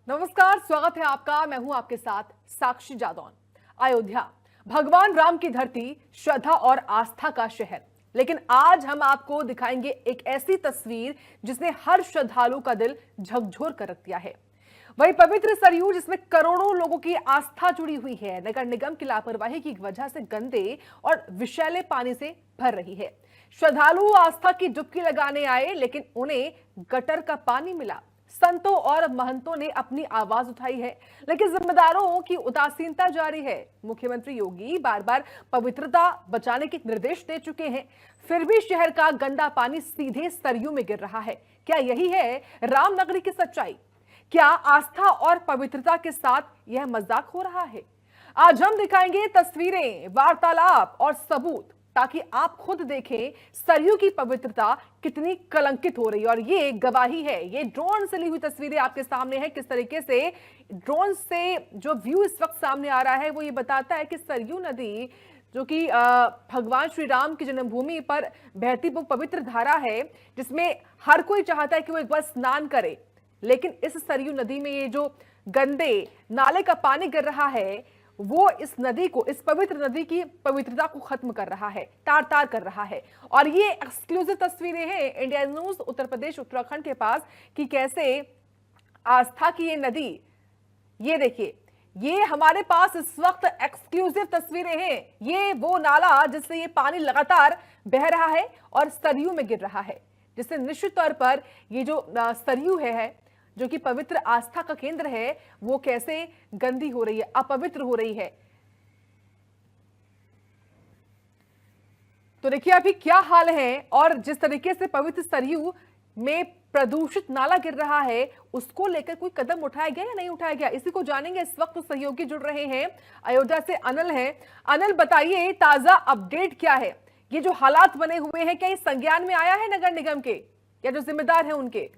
नमस्कार, स्वागत है आपका। मैं हूं आपके साथ साक्षी जादौन। अयोध्या भगवान राम की धरती, श्रद्धा और आस्था का शहर। लेकिन आज हम आपको दिखाएंगे एक ऐसी तस्वीर जिसने हर श्रद्धालु का दिल झकझोर कर रख दिया है। वही पवित्र सरयू जिसमें करोड़ों लोगों की आस्था जुड़ी हुई है, नगर निगम की लापरवाही की वजह से गंदे और विषैले पानी से भर रही है। श्रद्धालु आस्था की डुबकी लगाने आए, लेकिन उन्हें गटर का पानी मिला। संतों और महंतों ने अपनी आवाज उठाई है, लेकिन जिम्मेदारों की उदासीनता जारी है। मुख्यमंत्री योगी बार बार पवित्रता बचाने के निर्देश दे चुके हैं, फिर भी शहर का गंदा पानी सीधे सरयू में गिर रहा है। क्या यही है रामनगरी की सच्चाई? क्या आस्था और पवित्रता के साथ यह मजाक हो रहा है? आज हम दिखाएंगे तस्वीरें, वार्तालाप और सबूत, ताकि आप खुद देखें सरयू की पवित्रता कितनी कलंकित हो रही है। और ये गवाही है, ये ड्रोन से ली हुई तस्वीरें आपके सामने है। किस तरीके से ड्रोन से जो व्यू इस वक्त सामने आ रहा है वो ये बताता है कि सरयू नदी, जो कि भगवान श्री राम की जन्मभूमि पर बहती वो पवित्र धारा है, जिसमें हर कोई चाहता है कि वो एक बार स्नान करे। लेकिन इस सरयू नदी में ये जो गंदे नाले का पानी गिर रहा है, वो इस नदी को, इस पवित्र नदी की पवित्रता को खत्म कर रहा है, तार तार कर रहा है। और ये एक्सक्लूसिव तस्वीरें हैं इंडिया न्यूज उत्तर प्रदेश उत्तराखंड के पास कि कैसे आस्था की ये नदी, ये देखिए, ये हमारे पास इस वक्त एक्सक्लूसिव तस्वीरें हैं। ये वो नाला जिससे ये पानी लगातार बह रहा है और सरयू में गिर रहा है, जिससे निश्चित तौर पर ये जो सरयू है जो कि पवित्र आस्था का केंद्र है, वो कैसे गंदी हो रही है, अपवित्र हो रही है। तो देखिए अभी क्या हाल है, और जिस तरीके से पवित्र सरयू में प्रदूषित नाला गिर रहा है, उसको लेकर कोई कदम उठाया गया या नहीं उठाया गया, इसी को जानेंगे। इस वक्त सहयोगी जुड़ रहे हैं, अयोध्या से अनिल हैं। अनिल, बताइए ताजा अपडेट क्या है? ये जो हालात बने हुए हैं, क्या ये संज्ञान में आया है नगर निगम के या जो जिम्मेदार है उनके?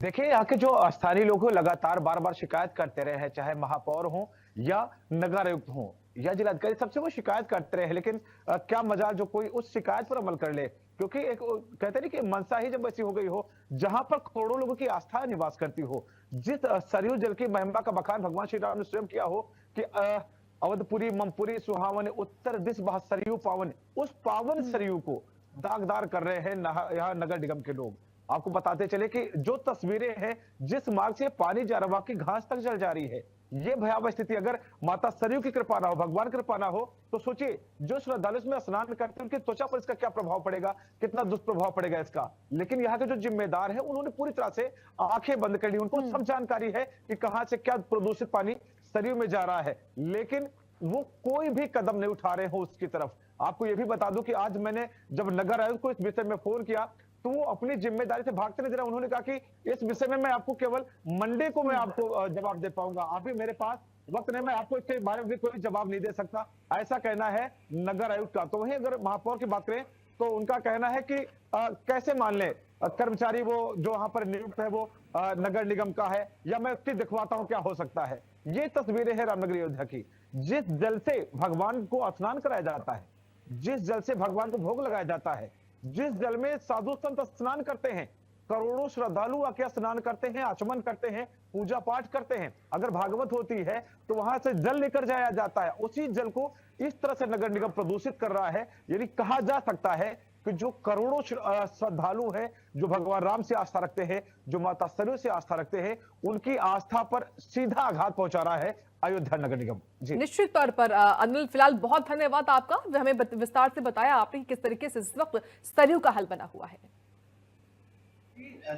देखिए, यहाँ के जो स्थानीय लोग लगातार बार बार शिकायत करते रहे हैं, चाहे महापौर हो या नगर आयुक्त हो या जिलाधिकारी, सबसे वो शिकायत करते रहे। लेकिन क्या मजाल जो कोई उस शिकायत पर अमल कर ले, क्योंकि एक कहते नहीं कि मनसा ही जब ऐसी हो गई हो जहां पर करोड़ों लोगों की आस्था निवास करती हो, जिस सरयू जल की महिमा का बखान भगवान श्री राम ने स्वयं किया हो कि अवधपुरी ममपुरी सुहावन उत्तर दिस बहा सरयू पावन, उस पावन सरयू को दागदार कर रहे हैं यहाँ नगर निगम के लोग। आपको बताते चले कि जो तस्वीरें हैं, जिस मार्ग से पानी जा रहा की घास तक जल जा रही है, ये भयावह स्थिति अगर माता सरयू की कृपा ना हो, भगवान की कृपा ना हो, तो सोचिए जो श्रद्धालु इसमें स्नान करते हैं उनकी त्वचा पर इसका क्या प्रभाव पड़ेगा, कितना दुष्प्रभाव पड़ेगा इसका। लेकिन यहाँ के जो जिम्मेदार है उन्होंने पूरी तरह से आंखें बंद कर ली। उनको सब जानकारी है कि कहां से क्या प्रदूषित पानी सरयू में जा रहा है, लेकिन वो कोई भी कदम नहीं उठा रहे हो उसकी तरफ। आपको यह भी बता दूं कि आज मैंने जब नगर आयुक्त को इस विषय में फोन किया तो वो अपनी जिम्मेदारी से भागते नजर आए। उन्होंने कहा कि इस विषय में मैं आपको केवल मंडे को मैं आपको जवाब दे पाऊंगा, अभी मेरे पास वक्त नहीं, मैं आपको इसके बारे में भी कोई जवाब नहीं दे सकता, ऐसा कहना है नगर आयुक्त का। तो वहीं अगर महापौर की बात करें तो उनका कहना है कि कैसे मान लें कर्मचारी वो जो वहां पर नियुक्त है वो नगर निगम का है, या मैं उसकी दिखवाता हूं क्या हो सकता है। ये तस्वीरें हैं रामनगरी अयोध्या की, जिस जल से भगवान को स्नान कराया जाता है, जिस जल से भगवान को भोग लगाया जाता है, जिस जल में साधु संत स्नान करते हैं, करोड़ों श्रद्धालु आके स्नान करते हैं, आचमन करते हैं, पूजा पाठ करते हैं। अगर भागवत होती है तो वहां से जल लेकर जाया जाता है, उसी जल को इस तरह से नगर निगम प्रदूषित कर रहा है। यानी कहा जा सकता है कि जो करोड़ों श्रद्धालु हैं, जो भगवान राम से आस्था रखते हैं, जो माता सरयू से आस्था रखते हैं, उनकी आस्था पर सीधा आघात पहुंचा रहा है अयोध्या नगर निगम। जी निश्चित तौर पर अनिल, फिलहाल बहुत धन्यवाद आपका, हमें विस्तार से बताया आपने कि किस तरीके से इस वक्त सरयू का हल बना हुआ है।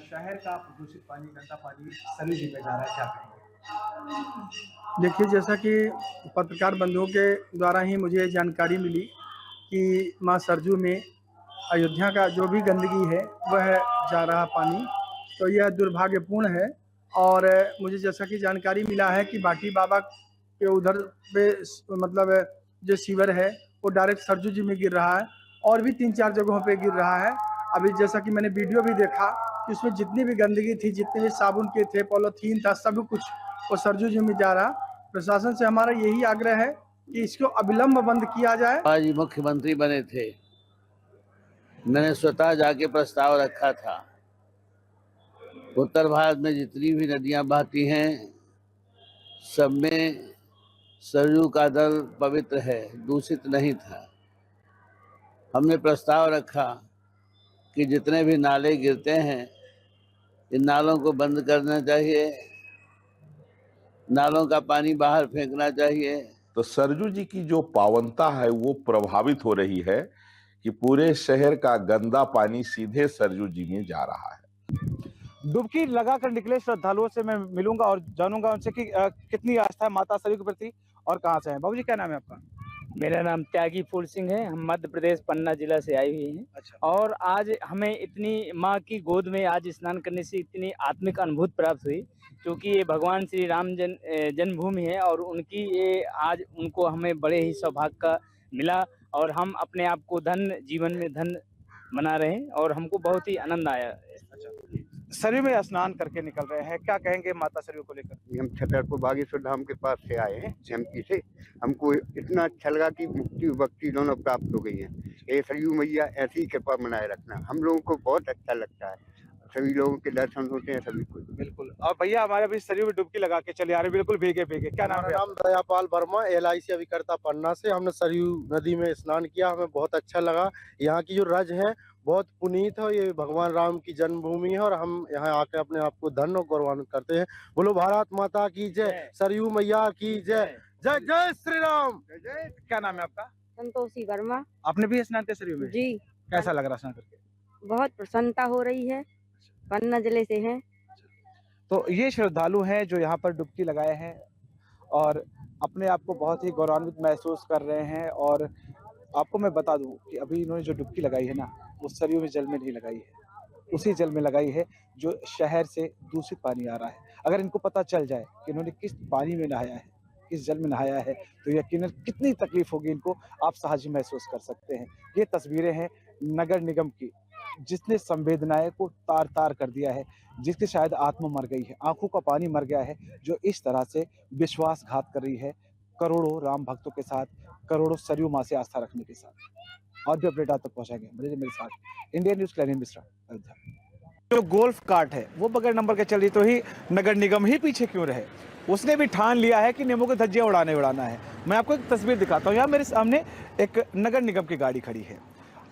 शहर का प्रदूषित पानी, गंदा पानी सरयू जी में जा रहा है, क्या कहेंगे? देखिए, जैसा कि पत्रकार बंधुओं के द्वारा ही मुझे जानकारी मिली कि मां सरयू में अयोध्या का जो भी गंदगी है वह जा रहा पानी, तो यह दुर्भाग्यपूर्ण है। और मुझे जैसा कि जानकारी मिला है कि बाटी बाबा के उधर पे मतलब जो सीवर है वो डायरेक्ट सरयू जी में गिर रहा है, और भी 3-4 जगहों पे गिर रहा है। अभी जैसा कि मैंने वीडियो भी देखा कि उसमें जितनी भी गंदगी थी, जितने भी साबुन के थे, पॉलीथीन था, सब कुछ वो सरयू जी में जा रहा। प्रशासन से हमारा यही आग्रह है कि इसको अविलंब बंद किया जाए। आज मुख्यमंत्री बने थे, मैंने स्वतः जाके प्रस्ताव रखा था उत्तर भारत में जितनी भी नदियां बहती हैं सब में सरयू का जल पवित्र है, दूषित नहीं था। हमने प्रस्ताव रखा कि जितने भी नाले गिरते हैं इन नालों को बंद करना चाहिए, नालों का पानी बाहर फेंकना चाहिए। तो सरजू जी की जो पावनता है वो प्रभावित हो रही है कि पूरे शहर का गंदा पानी सीधे सरजू जी में जा रहा है। डुबकी लगाकर निकले श्रद्धालुओं से मैं मिलूंगा और जानूंगा उनसे कि कितनी आस्था है माता सरयू के प्रति और कहाँ से हैं। बाबूजी क्या नाम है आपका? मेरा नाम त्यागी फूल सिंह है। हम मध्य प्रदेश पन्ना जिला से आए हुए हैं। अच्छा। और आज हमें इतनी माँ की गोद में आज स्नान करने से इतनी आत्मिक अनुभूति प्राप्त हुई, क्योंकि ये भगवान श्री राम जन्मभूमि है और उनकी ये आज उनको हमें बड़े ही सौभाग्य का मिला और हम अपने आप को धन्य, जीवन में धन्य मना रहे हैं और हमको बहुत ही आनंद आया। सरयू में स्नान करके निकल रहे हैं, क्या कहेंगे माता सरयू को लेकर? हम छतरपुर बागेश्वर धाम के पास से आए हैं एमपी से। हमको इतना अच्छा लगा कि मुक्ति भक्ति दोनों प्राप्त हो गई है। ये सरयू मैया ऐसी ही कृपा बनाए रखना, हम लोगों को बहुत अच्छा लगता है। सभी लोगों के दर्शन होते हैं सभी को। बिल्कुल। और भैया हमारे अभी सरयू में डुबकी लगा के चले आ रहे, बिल्कुल भीगे भीगे। क्या नाम है? नाम दयापाल वर्मा, LIC अभिकर्ता पन्ना से। हमने सरयू नदी में स्नान किया, हमें बहुत अच्छा लगा। यहाँ की जो रज है बहुत पुनीत है, ये भगवान राम की जन्मभूमि है और हम यहाँ आके अपने आप को धन्य और गौरवान्वित करते हैं। बोलो भारत माता की जय, सरयू मैया की जय, जय जय श्री राम। क्या नाम है आपका? संतोषी वर्मा। आपने भी स्नान किया सरयू में? जी। कैसा लग रहा स्नान करके? बहुत प्रसन्नता हो रही है, पन्ना जिले से हैं। तो ये श्रद्धालु हैं जो यहाँ पर डुबकी लगाए हैं और अपने आप को बहुत ही गौरवान्वित महसूस कर रहे हैं। और आपको मैं बता दूं कि अभी इन्होंने जो डुबकी लगाई है ना, वो सरयू में जल में नहीं लगाई है, उसी जल में लगाई है जो शहर से दूषित पानी आ रहा है। अगर इनको पता चल जाए कि इन्होंने किस पानी में नहाया है, किस जल में नहाया है, तो यकीनन कितनी तकलीफ होगी इनको, आप सहज महसूस कर सकते हैं। ये तस्वीरें हैं नगर निगम की, जिसने संवेदनाएं को तार तार कर दिया है, जिसकी शायद आत्मा मर गई है, आंखों का पानी मर गया है, जो इस तरह से विश्वासघात कर रही है करोड़ों राम भक्तों के साथ, करोड़ों सरयू मां से आस्था रखने के साथ। और भी अपडेट आप तक पहुंचाएंगे मेरे साथ। इंडियन न्यूज क्लैरिन मिश्रा, अयोध्या। जो गोल्फ कार्ट है वो बगैर नंबर के चली तो ही नगर निगम ही पीछे क्यों रहे? उसने भी ठान लिया है कि नियमों की धज्जियां उड़ाना है। मैं आपको एक तस्वीर दिखाता हूँ। यहाँ मेरे सामने एक नगर निगम की गाड़ी खड़ी है।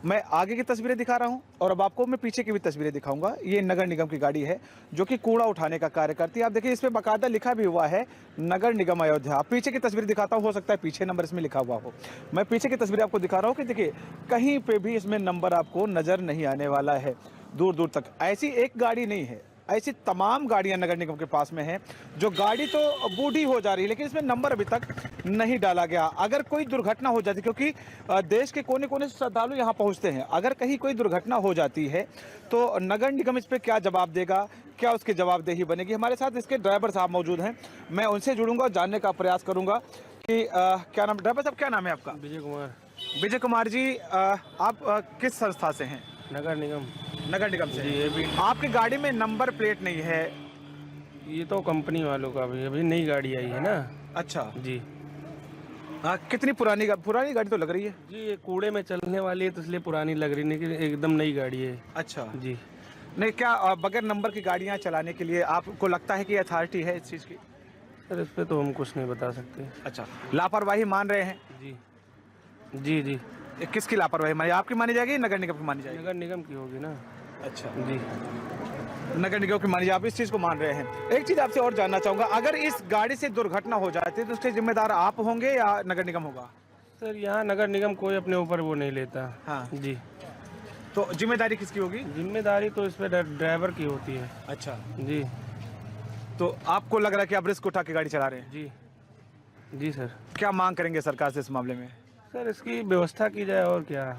मैं आगे की तस्वीरें दिखा रहा हूं और अब आपको मैं पीछे की भी तस्वीरें दिखाऊंगा। ये नगर निगम की गाड़ी है जो कि कूड़ा उठाने का कार्य करती है। आप देखिए, इस पे बाकायदा लिखा भी हुआ है नगर निगम अयोध्या। पीछे की तस्वीर दिखाता हूं, हो सकता है पीछे नंबर इसमें लिखा हुआ हो। मैं पीछे की तस्वीर आपको दिखा रहा हूं कि देखिए, कहीं पे भी इसमें नंबर आपको नजर नहीं आने वाला है दूर दूर तक। ऐसी एक गाड़ी नहीं है, ऐसी तमाम गाड़ियां नगर निगम के पास में हैं जो गाड़ी तो बूढ़ी हो जा रही है लेकिन इसमें नंबर अभी तक नहीं डाला गया। अगर कोई दुर्घटना हो जाती, क्योंकि देश के कोने कोने से श्रद्धालु यहाँ पहुँचते हैं, अगर कहीं कोई दुर्घटना हो जाती है तो नगर निगम इस पर क्या जवाब देगा, क्या उसकी जवाबदेही बनेगी? हमारे साथ इसके ड्राइवर साहब मौजूद हैं, मैं उनसे जुड़ूंगा, जानने का प्रयास करूंगा कि क्या नाम। ड्राइवर साहब क्या नाम है आपका? विजय कुमार। विजय कुमार जी, आप किस संस्था से हैं? नगर निगम। नगर निगम से। ये भी आपकी गाड़ी में नंबर प्लेट नहीं है? ये तो कंपनी वालों का भी अभी नई गाड़ी आई है ना। अच्छा जी। कितनी पुरानी गाड़ी तो लग रही है जी, ये कूड़े में चलने वाली है तो इसलिए पुरानी लग रही, नहीं एकदम नई गाड़ी है। अच्छा जी। नहीं, क्या बगैर नंबर की गाड़ियां चलाने के लिए आपको लगता है कि अथॉरिटी है इस चीज़ की? सर इस पे तो हम कुछ नहीं बता सकते। अच्छा, लापरवाही मान रहे हैं? जी जी जी। किसकी लापरवाही मानी? आपकी मानी जाएगी, नगर निगम की मानी जाएगी? नगर निगम की होगी ना। अच्छा जी, नगर निगम की मानी, आप इस चीज़ को मान रहे हैं। एक चीज़ आपसे और जानना चाहूँगा, अगर इस गाड़ी से दुर्घटना हो जाती है तो उसके जिम्मेदार आप होंगे या नगर निगम होगा? सर यहाँ नगर निगम कोई अपने ऊपर वो नहीं लेता। हाँ जी। तो जिम्मेदारी किसकी होगी? जिम्मेदारी तो इस पे ड्राइवर की होती है। अच्छा जी। तो आपको लग रहा है कि आप रिस्क उठा के गाड़ी चला रहे हैं? जी जी सर। क्या मांग करेंगे सरकार से इस मामले में? सर इसकी व्यवस्था की जाए और क्या।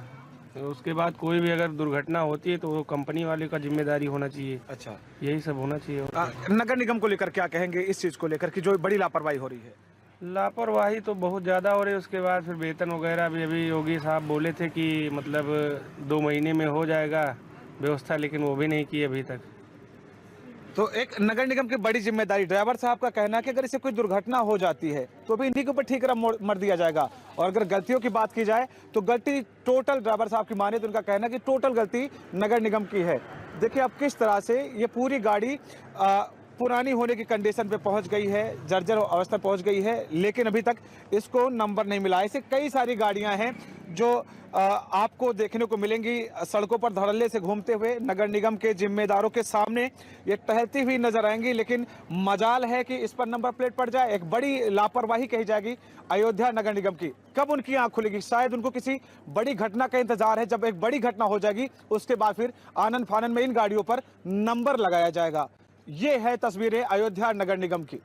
तो उसके बाद कोई भी अगर दुर्घटना होती है तो वो कंपनी वाले का जिम्मेदारी होना चाहिए। अच्छा, यही सब होना चाहिए। नगर निगम को लेकर क्या कहेंगे इस चीज़ को लेकर कि जो बड़ी लापरवाही हो रही है? लापरवाही तो बहुत ज़्यादा हो रही है। उसके बाद फिर वेतन वगैरह भी अभी योगी साहब बोले थे कि मतलब 2 महीने में हो जाएगा व्यवस्था, लेकिन वो भी नहीं की अभी तक। तो एक नगर निगम की बड़ी जिम्मेदारी, ड्राइवर साहब का कहना है कि अगर इससे कोई दुर्घटना हो जाती है तो भी इन्हीं के ऊपर ठीकरा मर दिया जाएगा। और अगर गलतियों की बात की जाए तो गलती टोटल ड्राइवर साहब की माने तो उनका कहना है कि टोटल गलती नगर निगम की है। देखिए अब किस तरह से ये पूरी गाड़ी पुरानी होने की कंडीशन पे पहुंच गई है, जर्जर अवस्था पहुंच गई है, लेकिन अभी तक इसको नंबर नहीं मिला। ऐसे कई सारी गाड़ियां हैं जो आपको देखने को मिलेंगी सड़कों पर धड़ल्ले से घूमते हुए, नगर निगम के जिम्मेदारों के सामने ये टहलती हुई नजर आएंगी। लेकिन मजाल है कि इस पर नंबर प्लेट पड़ जाए। एक बड़ी लापरवाही कही जाएगी अयोध्या नगर निगम की। कब उनकी आंख खुलेगी? शायद उनको किसी बड़ी घटना का इंतजार है। जब एक बड़ी घटना हो जाएगी उसके बाद फिर आनन फानन में इन गाड़ियों पर नंबर लगाया जाएगा। ये है तस्वीरें अयोध्या नगर निगम की।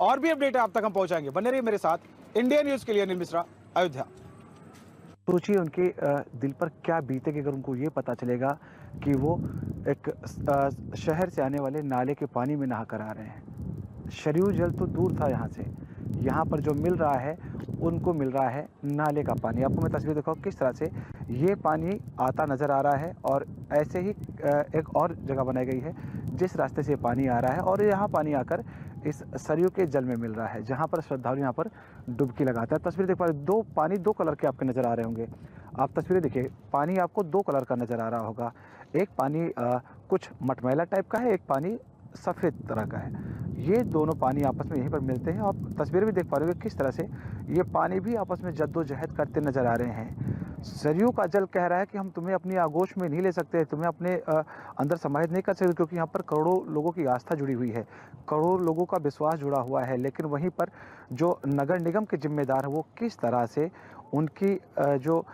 और भी अपडेट आप तक हम पहुंचाएंगे। बने रहिए मेरे साथ। इंडिया न्यूज के लिए अनिल मिश्रा, अयोध्या। सोचिए उनके दिल पर क्या बीतेगी अगर उनको ये पता चलेगा कि वो एक शहर से आने वाले नाले के पानी में नहा कर आ रहे हैं। सरयू जल तो दूर था यहाँ से, यहाँ पर जो मिल रहा है उनको मिल रहा है नाले का पानी। आपको मैं तस्वीर दिखाऊं किस तरह से ये पानी आता नज़र आ रहा है। और ऐसे ही एक और जगह बनाई गई है जिस रास्ते से पानी आ रहा है और यहाँ पानी आकर इस सरयू के जल में मिल रहा है, जहाँ पर श्रद्धालु यहाँ पर डुबकी लगाते हैं। तस्वीर देख पा रहे, पानी दो कलर के आपके नज़र आ रहे होंगे। आप तस्वीरें देखिए, पानी आपको दो कलर का नज़र आ रहा होगा। एक पानी कुछ मटमैला टाइप का है, एक पानी सफ़ेद तरह का है। ये दोनों पानी आपस में यहीं पर मिलते हैं। आप तस्वीरें भी देख पा रहे हो किस तरह से ये पानी भी आपस में जद्दोजहद करते नज़र आ रहे हैं। सरयू का जल कह रहा है कि हम तुम्हें अपनी आगोश में नहीं ले सकते, तुम्हें अपने अंदर समाहित नहीं कर सकते, क्योंकि यहाँ पर करोड़ों लोगों की आस्था जुड़ी हुई है, करोड़ों लोगों का विश्वास जुड़ा हुआ है। लेकिन वहीं पर जो नगर निगम के जिम्मेदार हैं वो किस तरह से उनकी जो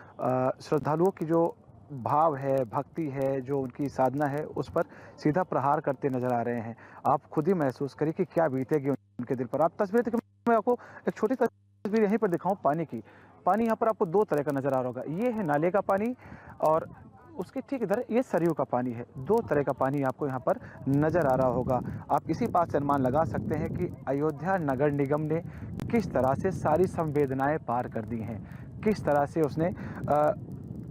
श्रद्धालुओं की जो भाव है, भक्ति है, जो उनकी साधना है, उस पर सीधा प्रहार करते नजर आ रहे हैं। आप खुद ही महसूस करिए कि क्या बीतेगी उनके दिल पर। आप तस्वीर देखिए, मैं आपको एक छोटी तस्वीर यहीं पर दिखाऊं पानी की। पानी यहाँ पर आपको दो तरह का नजर आ रहा होगा। ये है नाले का पानी और उसके ठीक इधर ये सरयू का पानी है। दो तरह का पानी आपको यहाँ पर नजर आ रहा होगा। आप इसी बात से अनुमान लगा सकते हैं कि अयोध्या नगर निगम ने किस तरह से सारी संवेदनाएं पार कर दी हैं, किस तरह से उसने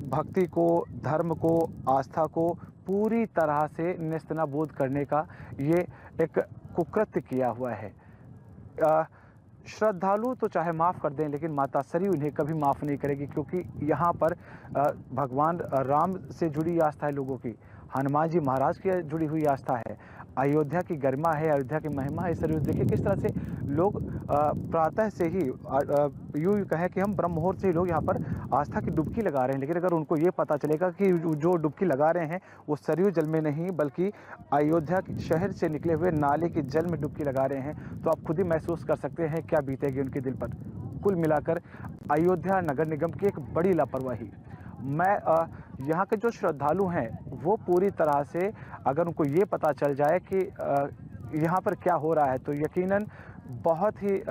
भक्ति को, धर्म को, आस्था को पूरी तरह से नेस्तनाबूद करने का ये एक कुकृत्य किया हुआ है। श्रद्धालु तो चाहे माफ़ कर दें, लेकिन माता सरयू इन्हें कभी माफ़ नहीं करेगी, क्योंकि यहाँ पर भगवान राम से जुड़ी आस्था है लोगों की, हनुमान जी महाराज की जुड़ी हुई आस्था है, अयोध्या की गरिमा है, अयोध्या की महिमा है सरयू। देखिए किस तरह से लोग प्रातः से ही यूँ कहें कि हम ब्रह्म मुहूर्त से ही लोग यहाँ पर आस्था की डुबकी लगा रहे हैं। लेकिन अगर उनको ये पता चलेगा कि जो डुबकी लगा रहे हैं वो सरयू जल में नहीं बल्कि अयोध्या शहर से निकले हुए नाले के जल में डुबकी लगा रहे हैं, तो आप खुद ही महसूस कर सकते हैं क्या बीतेगी उनके दिल पर। कुल मिलाकर अयोध्या नगर निगम की एक बड़ी लापरवाही। मैं यहाँ के जो श्रद्धालु हैं वो पूरी तरह से अगर उनको ये पता चल जाए कि यहाँ पर क्या हो रहा है तो यकीनन बहुत ही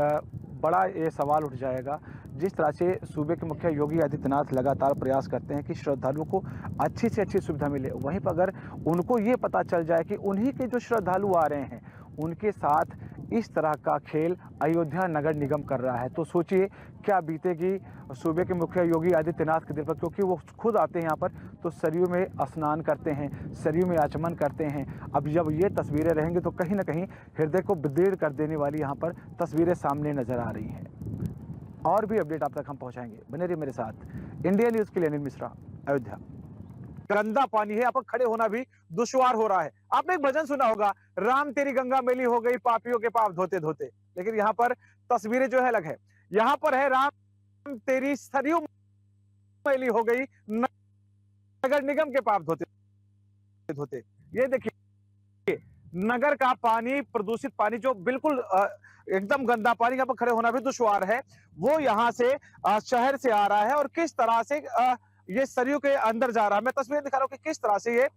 बड़ा ये सवाल उठ जाएगा। जिस तरह से सूबे के मुखिया योगी आदित्यनाथ लगातार प्रयास करते हैं कि श्रद्धालुओं को अच्छी से अच्छी सुविधा मिले, वहीं पर अगर उनको ये पता चल जाए कि उन्हीं के जो श्रद्धालु आ रहे हैं उनके साथ इस तरह का खेल अयोध्या नगर निगम कर रहा है, तो सोचिए क्या बीतेगी सूबे के मुखिया योगी आदित्यनाथ के दिल पर। क्योंकि वो खुद आते हैं यहाँ पर तो सरयू में स्नान करते हैं, सरयू में आचमन करते हैं। अब जब ये तस्वीरें रहेंगी तो कहीं ना कहीं हृदय को विदीर्ण कर देने वाली यहाँ पर तस्वीरें सामने नजर आ रही हैं। और भी अपडेट आप तक हम पहुँचाएंगे, बने रहिए मेरे साथ। इंडिया न्यूज़ के लिए अनिल मिश्रा, अयोध्या। गंदा पानी है, यहाँ पर खड़े होना भी दुश्वार हो रहा है। आपने एक भजन सुना होगा, राम तेरी गंगा मैली हो गई पापियों के पाप धोते धोते। लेकिन यहाँ पर तस्वीरें जो है अलग है। यहाँ पर है राम तेरी सरयू मैली हो गई नगर निगम के पाप धोते धोते। ये देखिए नगर का पानी, प्रदूषित पानी जो बिल्कुल एकदम गंदा पानी, यहाँ पर खड़े होना भी दुश्वार है, वो यहाँ से शहर से आ रहा है और किस तरह से ये सरयू के अंदर जा रहा है। मैं तस्वीरें दिखा रहा हूँ कि किस तरह से ये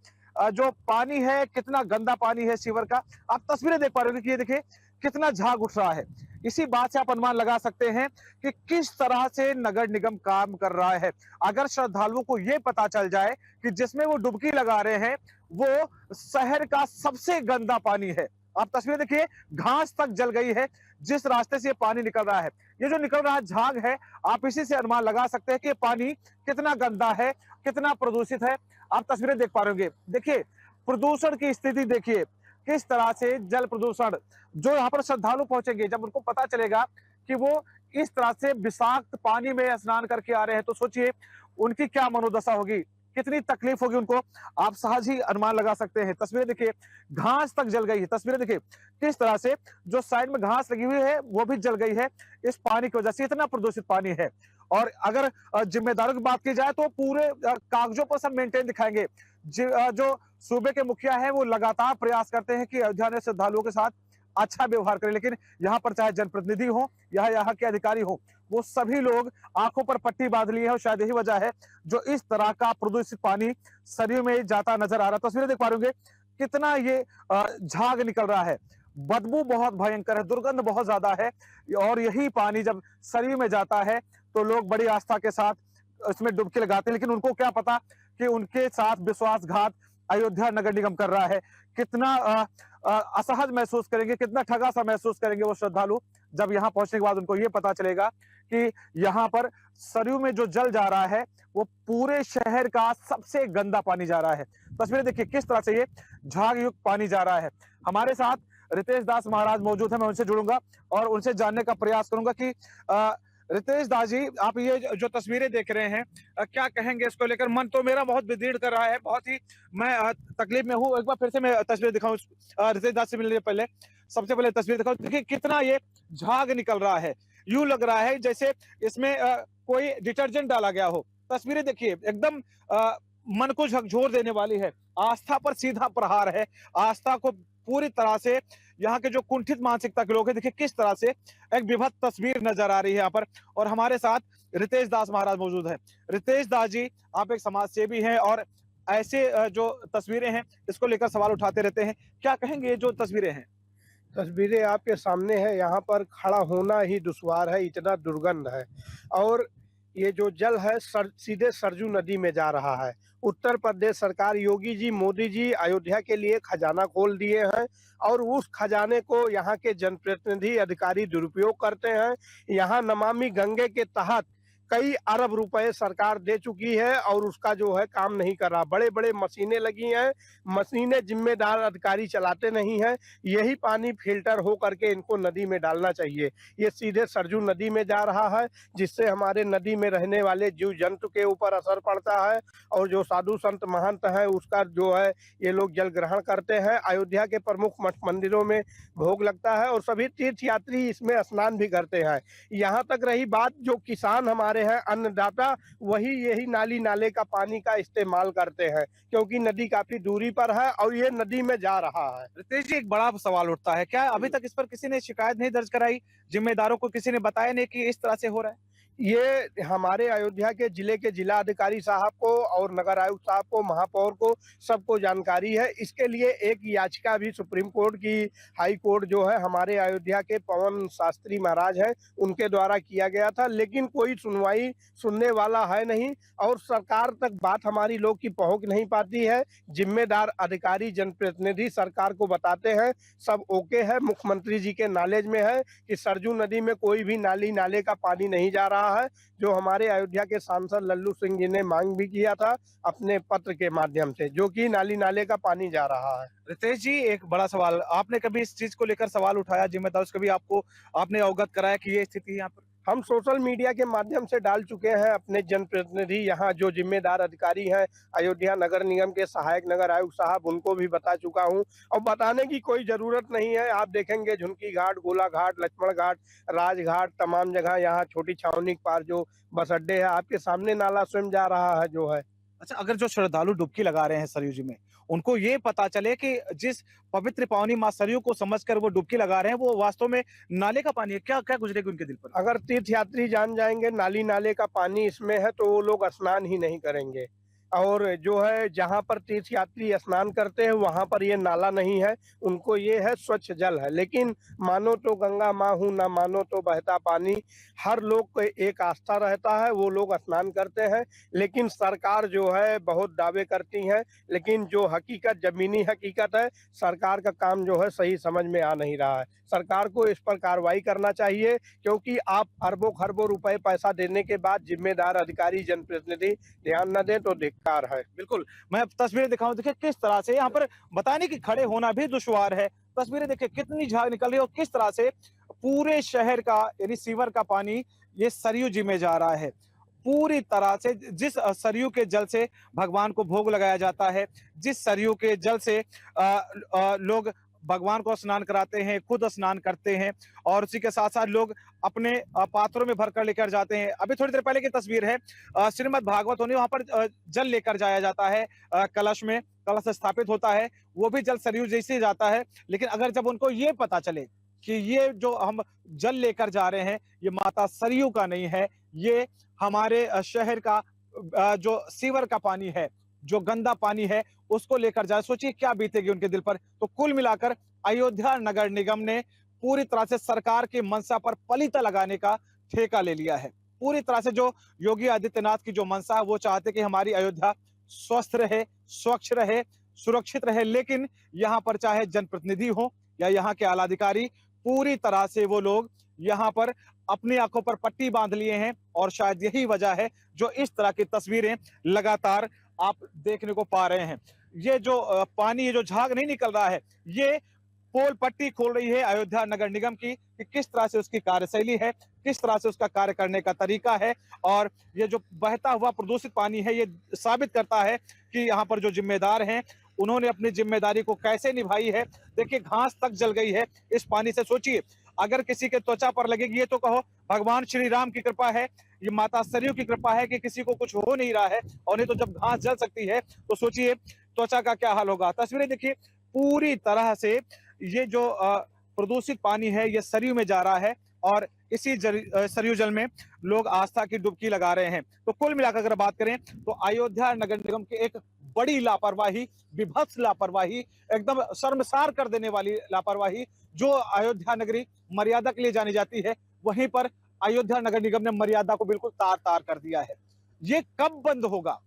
जो पानी है कितना गंदा पानी है सीवर का। आप तस्वीरें देख पा रहे हो कि ये देखिए कितना झाग उठ रहा है। इसी बात से आप अनुमान लगा सकते हैं कि किस तरह से नगर निगम काम कर रहा है। अगर श्रद्धालुओं को ये पता चल जाए कि जिसमें वो डुबकी लगा रहे हैं वो शहर का सबसे गंदा पानी है। आप तस्वीर देखिए, घास तक जल गई है जिस रास्ते से ये पानी निकल रहा है। ये जो निकल रहा झाग है, आप इसी से अनुमान लगा सकते हैं कि ये पानी कितना गंदा है, कितना प्रदूषित है। आप तस्वीरें देख पा रहे होंगे, देखिए प्रदूषण की स्थिति देखिए किस तरह से, जल प्रदूषण। जो यहाँ पर श्रद्धालु पहुंचेंगे, जब उनको पता चलेगा कि वो इस तरह से विषाक्त पानी में स्नान करके आ रहे हैं तो सोचिए उनकी क्या मनोदशा होगी, कितनी तकलीफ होगी उनको, आप सहज ही अनुमान लगा सकते हैं। तस्वीरें देखिए, घास तक जल गई है। तस्वीरें देखिए किस तरह से जो साइड में घास लगी हुई है वो भी जल गई है इस पानी की वजह से। इतना प्रदूषित पानी है। और अगर जिम्मेदारों की बात की जाए तो पूरे कागजों पर सब मेंटेन दिखाएंगे। जो सूबे के मुखिया है वो लगातार प्रयास करते हैं कि अयोध्या में श्रद्धालुओं के साथ अच्छा व्यवहार करें, लेकिन यहाँ पर चाहे जनप्रतिनिधि हो या यहाँ के अधिकारी हो, वो सभी लोग आंखों पर पट्टी बांध ली है। और शायद यही वजह है जो इस तरह का प्रदूषित पानी सरयू में जाता नजर आ रहा है। तस्वीरें देख पा रहे होंगे कितना ये झाग निकल रहा है, बदबू बहुत भयंकर है, दुर्गंध बहुत ज्यादा है। और यही पानी जब सरयू में जाता है तो लोग बड़ी आस्था के साथ इसमें डुबकी लगाते हैं, लेकिन उनको क्या पता कि उनके साथ विश्वासघात अयोध्या नगर निगम कर रहा है। कितना असहज महसूस करेंगे, कितना ठगा सा महसूस करेंगे वो श्रद्धालु जब यहाँ पहुंचने के बाद उनको ये पता चलेगा कि यहाँ पर सरयू में जो जल जा रहा है वो पूरे शहर का सबसे गंदा पानी जा रहा है। तस्वीरें देखिए किस तरह से ये झाग युक्त पानी जा रहा है। हमारे साथ रितेश दास महाराज मौजूद है, मैं उनसे जुड़ूंगा और उनसे जानने का प्रयास करूंगा कि रितेश दास जी, आप ये जो तस्वीरें देख रहे हैं क्या कहेंगे इसको लेकर? मन तो मेरा बहुत विदीर्ण कर रहा है, बहुत ही मैं तकलीफ में हूँ। एक बार फिर से मैं तस्वीर दिखाऊं रितेश दास से मिलने पहले, सबसे पहले तस्वीर दिखाऊं। देखिए कितना ये झाग निकल रहा है, यूं लग रहा है जैसे इसमें कोई डिटर्जेंट डाला गया हो। तस्वीरें देखिए एकदम मन को झकझोर देने वाली है। आस्था पर सीधा प्रहार है। आस्था को पूरी तरह से यहाँ के जो कुंठित मानसिकता के लोग हैं, देखिए किस तरह से एक विभत्स तस्वीर नजर आ रही है यहाँ पर। और हमारे साथ रितेश दास महाराज मौजूद है। रितेश दास जी, आप एक समाज सेवी हैं और ऐसे जो तस्वीरें हैं इसको लेकर सवाल उठाते रहते हैं, क्या कहेंगे ये जो तस्वीरें हैं? तस्वीरें आपके सामने है, यहाँ पर खड़ा होना ही दुश्वार है, इतना दुर्गंध है। और ये जो जल है सीधे सरजू नदी में जा रहा है। उत्तर प्रदेश सरकार, योगी जी, मोदी जी अयोध्या के लिए खजाना खोल दिए हैं और उस खजाने को यहाँ के जनप्रतिनिधि अधिकारी दुरुपयोग करते हैं। यहाँ नमामि गंगे के तहत कई अरब रुपए सरकार दे चुकी है और उसका जो है काम नहीं कर रहा। बड़े बड़े मशीनें लगी हैं, मशीनें जिम्मेदार अधिकारी चलाते नहीं हैं। यही पानी फिल्टर हो करके इनको नदी में डालना चाहिए। ये सीधे सरजू नदी में जा रहा है, जिससे हमारे नदी में रहने वाले जीव जंतु के ऊपर असर पड़ता है और जो साधु संत महंत हैं उसका जो है ये लोग जल ग्रहण करते हैं। अयोध्या के प्रमुख मठ मंदिरों में भोग लगता है और सभी तीर्थ यात्री इसमें स्नान भी करते हैं। यहाँ तक रही बात, जो किसान हमारे हैं अन्नदाता, वही यही नाली नाले का पानी का इस्तेमाल करते हैं क्योंकि नदी काफी दूरी पर है और ये नदी में जा रहा है। रितेश जी, एक बड़ा सवाल उठता है, क्या अभी तक इस पर किसी ने शिकायत नहीं दर्ज कराई? जिम्मेदारों को किसी ने बताया नहीं कि इस तरह से हो रहा है? ये हमारे अयोध्या के जिले के जिलाधिकारी साहब को और नगर आयुक्त साहब को, महापौर को, सबको जानकारी है। इसके लिए एक याचिका भी सुप्रीम कोर्ट की, हाई कोर्ट जो है हमारे अयोध्या के पवन शास्त्री महाराज हैं उनके द्वारा किया गया था, लेकिन कोई सुनवाई सुनने वाला है नहीं और सरकार तक बात हमारी लोग की पहुंच नहीं पाती है। जिम्मेदार अधिकारी जनप्रतिनिधि सरकार को बताते हैं, सब ओके है, मुख्यमंत्री जी के नॉलेज में है कि सरजू नदी में कोई भी नाली नाले का पानी नहीं जा रहा है, जो हमारे अयोध्या के सांसद लल्लू सिंह जी ने मांग भी किया था अपने पत्र के माध्यम से, जो कि नाली नाले का पानी जा रहा है। रितेश जी, एक बड़ा सवाल, आपने कभी इस चीज को लेकर सवाल उठाया जिम्मेदारों से? कभी आपने अवगत कराया कि ये स्थिति है यहाँ पर? हम सोशल मीडिया के माध्यम से डाल चुके हैं। अपने जनप्रतिनिधि यहाँ जो जिम्मेदार अधिकारी हैं अयोध्या नगर निगम के सहायक नगर आयुक्त साहब, उनको भी बता चुका हूँ और बताने की कोई ज़रूरत नहीं है। आप देखेंगे झुनकी घाट, गोला घाट, लक्ष्मण घाट, राजघाट, तमाम जगह यहाँ छोटी छावनी के पार जो बस अड्डे है, आपके सामने नाला स्वयं जा रहा है जो है। अच्छा, अगर जो श्रद्धालु डुबकी लगा रहे हैं सरयू जी में, उनको ये पता चले कि जिस पवित्र पावनी मां सरयू को समझकर वो डुबकी लगा रहे हैं वो वास्तव में नाले का पानी है, क्या क्या गुजरेगी उनके दिल पर? अगर तीर्थयात्री जान जाएंगे नाली नाले का पानी इसमें है तो वो लोग स्नान ही नहीं करेंगे। और जो है जहाँ पर तीर्थयात्री स्नान करते हैं वहाँ पर ये नाला नहीं है, उनको ये है स्वच्छ जल है। लेकिन मानो तो गंगा माँ हूँ, ना मानो तो बहता पानी, हर लोग को एक आस्था रहता है, वो लोग स्नान करते हैं। लेकिन सरकार जो है बहुत दावे करती है, लेकिन जो हकीकत, जमीनी हकीकत है, सरकार का काम जो है सही समझ में आ नहीं रहा है। सरकार को इस पर कार्रवाई करना चाहिए, क्योंकि आप अरबों खरबों रुपए पैसा देने के बाद जिम्मेदार अधिकारी जनप्रतिनिधि ध्यान न दें तो धिक्कार है। बिल्कुल, मैं तस्वीरें दिखाऊं, देखिए किस तरह से यहाँ पर बताने की खड़े होना भी दुश्वार है। तस्वीरें देखिए कितनी झाग निकल रही है और किस तरह से पूरे शहर का यानी सीवर का पानी ये सरयू जी में जा रहा है। पूरी तरह से जिस सरयू के जल से भगवान को भोग लगाया जाता है, जिस सरयू के जल से लोग भगवान को स्नान कराते हैं, खुद स्नान करते हैं और उसी के साथ साथ लोग अपने पात्रों में भरकर लेकर जाते हैं। अभी थोड़ी देर पहले की तस्वीर है, श्रीमद् भागवत होनी, वहां पर जल लेकर जाया जाता है, कलश में कलश स्थापित होता है, वो भी जल सरयू जैसे जाता है। लेकिन अगर जब उनको ये पता चले कि ये जो हम जल लेकर जा रहे हैं ये माता सरयू का नहीं है, ये हमारे शहर का जो सीवर का पानी है, जो गंदा पानी है, उसको लेकर जाए, सोचिए क्या बीतेगी उनके दिल पर। तो कुल मिलाकर अयोध्या नगर निगम ने पूरी तरह से सरकार की मंशा पर पलीता लगाने का ठेका ले लिया है। पूरी तरह से जो योगी आदित्यनाथ की जो मंशा है, वो चाहते कि हमारी अयोध्या स्वस्थ रहे, स्वच्छ रहे, सुरक्षित रहे। लेकिन यहाँ पर चाहे जनप्रतिनिधि हो या यहाँ के आला अधिकारी, पूरी तरह से वो लोग यहाँ पर अपनी आंखों पर पट्टी बांध लिए हैं और शायद यही वजह है जो इस तरह की तस्वीरें लगातार आप देखने को पा रहे हैं। ये जो पानी, ये जो झाग नहीं निकल रहा है, ये पोल पट्टी खोल रही है अयोध्या नगर निगम की कि किस तरह से उसकी कार्यशैली है, किस तरह से उसका कार्य करने का तरीका है। और ये जो बहता हुआ प्रदूषित पानी है, ये साबित करता है कि यहाँ पर जो जिम्मेदार हैं उन्होंने अपनी जिम्मेदारी को कैसे निभाई है। देखिए घास तक जल गई है इस पानी से। सोचिए अगर किसी के त्वचा पर लगेगी, ये तो कहो भगवान श्री राम की कृपा है, ये माता सरयू की कृपा है कि किसी को कुछ हो नहीं रहा है, और नहीं तो जब घास जल सकती है तो सोचिए त्वचा का क्या हाल होगा। तस्वीरें देखिए, पूरी तरह से ये जो प्रदूषित पानी है ये सरयू में जा रहा है और इसी सरयू जल में लोग आस्था की डुबकी लगा रहे हैं। तो कुल मिलाकर अगर बात करें तो अयोध्या नगर निगम की एक बड़ी लापरवाही, विभत्स लापरवाही, एकदम शर्मसार कर देने वाली लापरवाही, जो अयोध्या नगरी मर्यादा के लिए जानी जाती है, वहीं पर अयोध्या नगर निगम ने मर्यादा को बिल्कुल तार तार कर दिया है। ये कब बंद होगा,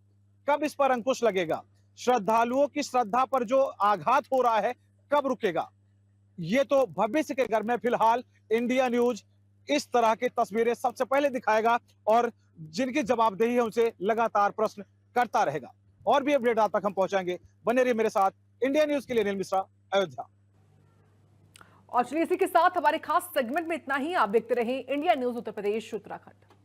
कब इस पर अंकुश लगेगा, श्रद्धालुओं की श्रद्धा पर जो आघात हो रहा है कब रुकेगा, ये तो भविष्य के घर में फिलहाल इंडिया न्यूज इस तरह की तस्वीरें सबसे पहले दिखाएगा और जिनकी जवाबदेही है उनसे लगातार प्रश्न करता रहेगा। और भी अपडेट आप तक हम पहुंचाएंगे, बने रहिए मेरे साथ। इंडिया न्यूज के लिए अनिल मिश्रा, अयोध्या। और चलिए इसी के साथ हमारे खास सेगमेंट में इतना ही। आप देखते रहें इंडिया न्यूज उत्तर प्रदेश उत्तराखंड।